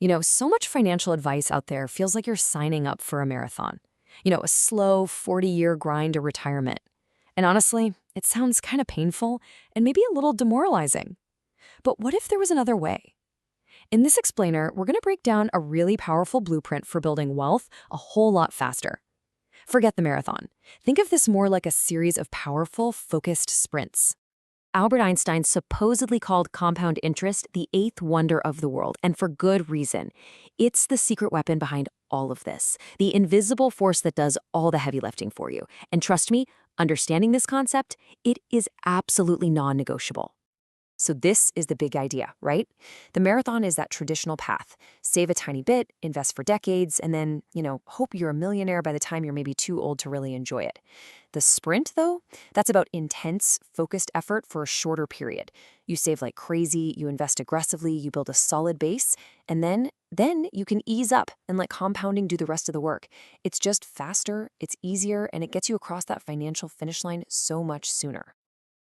So much financial advice out there feels like you're signing up for a marathon. A slow 40-year grind to retirement. And honestly, it sounds kind of painful and maybe a little demoralizing. But what if there was another way? In this explainer, we're going to break down a really powerful blueprint for building wealth a whole lot faster. Forget the marathon. Think of this more like a series of powerful, focused sprints. Albert Einstein supposedly called compound interest the eighth wonder of the world, and for good reason. It's the secret weapon behind all of this, the invisible force that does all the heavy lifting for you. And trust me, understanding this concept, it is absolutely non-negotiable. So this is the big idea, right? The marathon is that traditional path. Save a tiny bit, invest for decades, and then, hope you're a millionaire by the time you're maybe too old to really enjoy it. The sprint, though, that's about intense, focused effort for a shorter period. You save like crazy, you invest aggressively, you build a solid base, and then you can ease up and let compounding do the rest of the work. It's just faster, it's easier, and it gets you across that financial finish line so much sooner.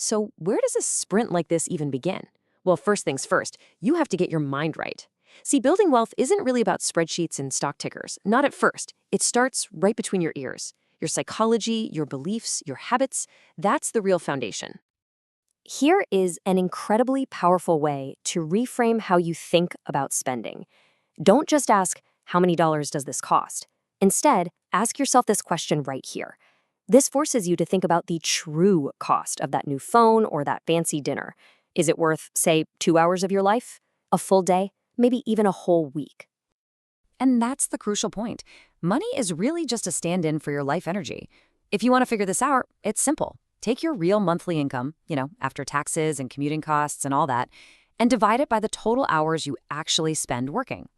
So where does a sprint like this even begin? Well, first things first, you have to get your mind right. See, building wealth isn't really about spreadsheets and stock tickers. Not at first. It starts right between your ears. Your psychology, your beliefs, your habits, that's the real foundation. Here is an incredibly powerful way to reframe how you think about spending. Don't just ask, how many dollars does this cost? Instead, ask yourself this question right here. This forces you to think about the true cost of that new phone or that fancy dinner. Is it worth, say, 2 hours of your life? A full day? Maybe even a whole week? And that's the crucial point. Money is really just a stand-in for your life energy. If you want to figure this out, it's simple. Take your real monthly income, after taxes and commuting costs and all that, and divide it by the total hours you actually spend working.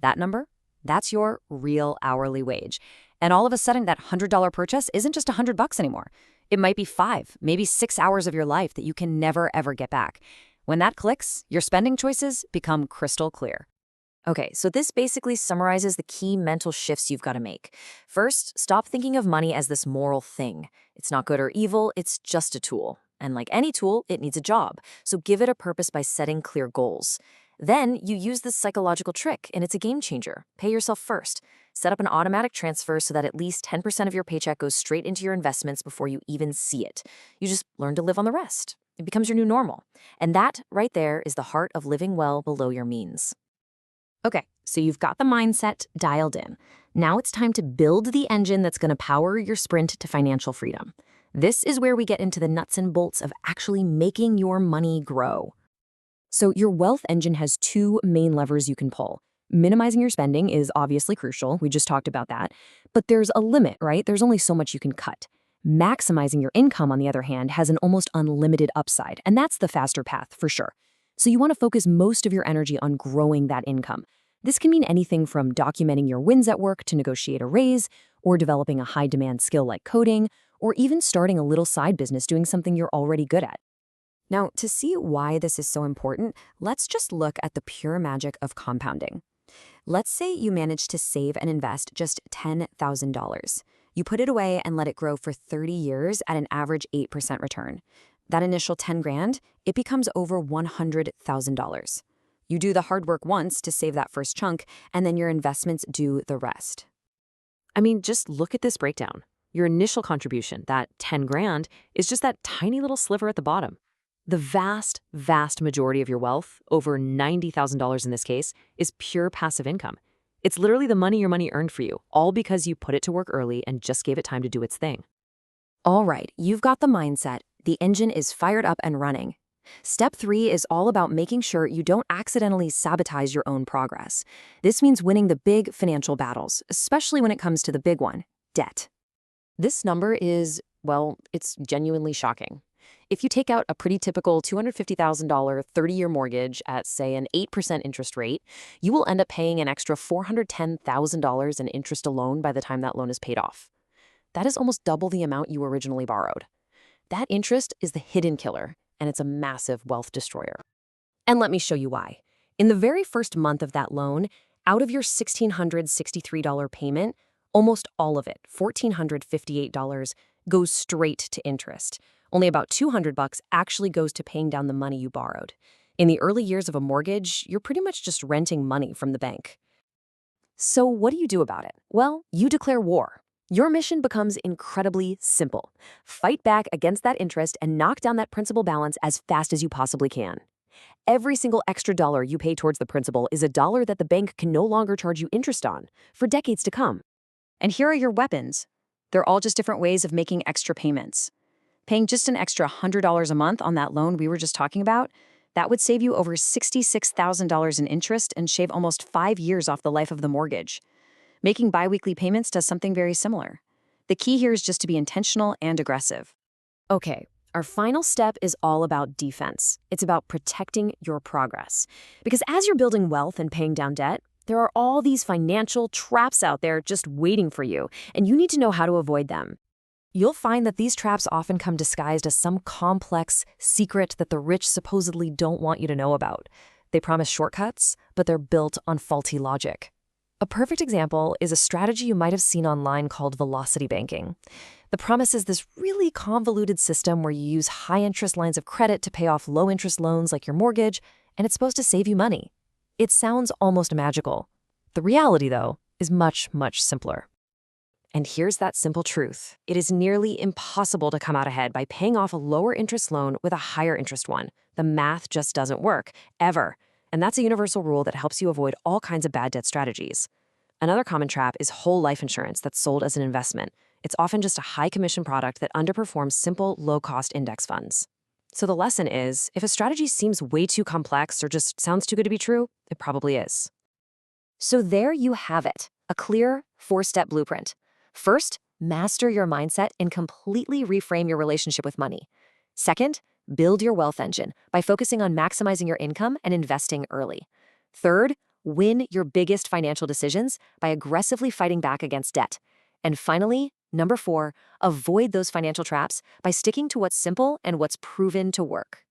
That number? That's your real hourly wage. And all of a sudden, that $100 purchase isn't just $100 anymore. It might be 5, maybe 6 hours of your life that you can never, ever get back. When that clicks, your spending choices become crystal clear. Okay, so this basically summarizes the key mental shifts you've got to make. First, stop thinking of money as this moral thing. It's not good or evil, it's just a tool. And like any tool, it needs a job. So give it a purpose by setting clear goals. Then you use this psychological trick, and it's a game changer. Pay yourself first. Set up an automatic transfer so that at least 10% of your paycheck goes straight into your investments before you even see it. You just learn to live on the rest. It becomes your new normal. And that, right there, is the heart of living well below your means. Okay, so you've got the mindset dialed in. Now it's time to build the engine that's going to power your sprint to financial freedom. This is where we get into the nuts and bolts of actually making your money grow. So your wealth engine has 2 main levers you can pull. Minimizing your spending is obviously crucial. We just talked about that. But there's a limit, right? There's only so much you can cut. Maximizing your income, on the other hand, has an almost unlimited upside, and that's the faster path for sure. So you want to focus most of your energy on growing that income. This can mean anything from documenting your wins at work to negotiate a raise, or developing a high-demand skill like coding, or even starting a little side business doing something you're already good at. Now, to see why this is so important, let's just look at the pure magic of compounding. Let's say you manage to save and invest just $10,000. You put it away and let it grow for 30 years at an average 8% return. That initial 10 grand, it becomes over $100,000. You do the hard work once to save that first chunk, and then your investments do the rest. I mean, just look at this breakdown. Your initial contribution, that 10 grand, is just that tiny little sliver at the bottom. The vast, vast majority of your wealth, over $90,000 in this case, is pure passive income. It's literally the money your money earned for you, all because you put it to work early and just gave it time to do its thing. All right, you've got the mindset. The engine is fired up and running. Step 3 is all about making sure you don't accidentally sabotage your own progress. This means winning the big financial battles, especially when it comes to the big one, debt. This number is, well, it's genuinely shocking. If you take out a pretty typical $250,000 30-year mortgage at, say, an 8% interest rate, you will end up paying an extra $410,000 in interest alone by the time that loan is paid off. That is almost double the amount you originally borrowed. That interest is the hidden killer, and it's a massive wealth destroyer. And let me show you why. In the very first month of that loan, out of your $1,663 payment, almost all of it, $1,458, goes straight to interest. Only about $200 actually goes to paying down the money you borrowed. In the early years of a mortgage, you're pretty much just renting money from the bank. So what do you do about it? Well, you declare war. Your mission becomes incredibly simple. Fight back against that interest and knock down that principal balance as fast as you possibly can. Every single extra dollar you pay towards the principal is a dollar that the bank can no longer charge you interest on for decades to come. And here are your weapons. They're all just different ways of making extra payments. Paying just an extra $100 a month on that loan we were just talking about, that would save you over $66,000 in interest and shave almost 5 years off the life of the mortgage. Making biweekly payments does something very similar. The key here is just to be intentional and aggressive. Okay, our final step is all about defense. It's about protecting your progress. Because as you're building wealth and paying down debt, there are all these financial traps out there just waiting for you, and you need to know how to avoid them. You'll find that these traps often come disguised as some complex secret that the rich supposedly don't want you to know about. They promise shortcuts, but they're built on faulty logic. A perfect example is a strategy you might have seen online called velocity banking. The promise is this really convoluted system where you use high-interest lines of credit to pay off low-interest loans like your mortgage, and it's supposed to save you money. It sounds almost magical. The reality, though, is much, much simpler. And here's that simple truth. It is nearly impossible to come out ahead by paying off a lower interest loan with a higher interest one. The math just doesn't work, ever. And that's a universal rule that helps you avoid all kinds of bad debt strategies. Another common trap is whole life insurance that's sold as an investment. It's often just a high commission product that underperforms simple, low-cost index funds. So the lesson is, if a strategy seems way too complex or just sounds too good to be true, it probably is. So there you have it, a clear 4-step blueprint. First, master your mindset and completely reframe your relationship with money. Second, build your wealth engine by focusing on maximizing your income and investing early. Third, win your biggest financial decisions by aggressively fighting back against debt. And finally, number 4, avoid those financial traps by sticking to what's simple and what's proven to work.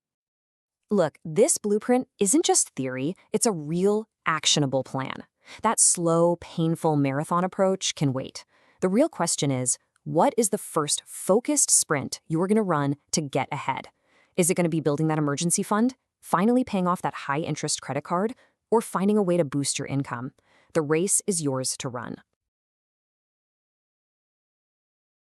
Look, this blueprint isn't just theory, it's a real, actionable plan. That slow, painful marathon approach can wait. The real question is, what is the first focused sprint you're going to run to get ahead? Is it going to be building that emergency fund, finally paying off that high-interest credit card, or finding a way to boost your income? The race is yours to run.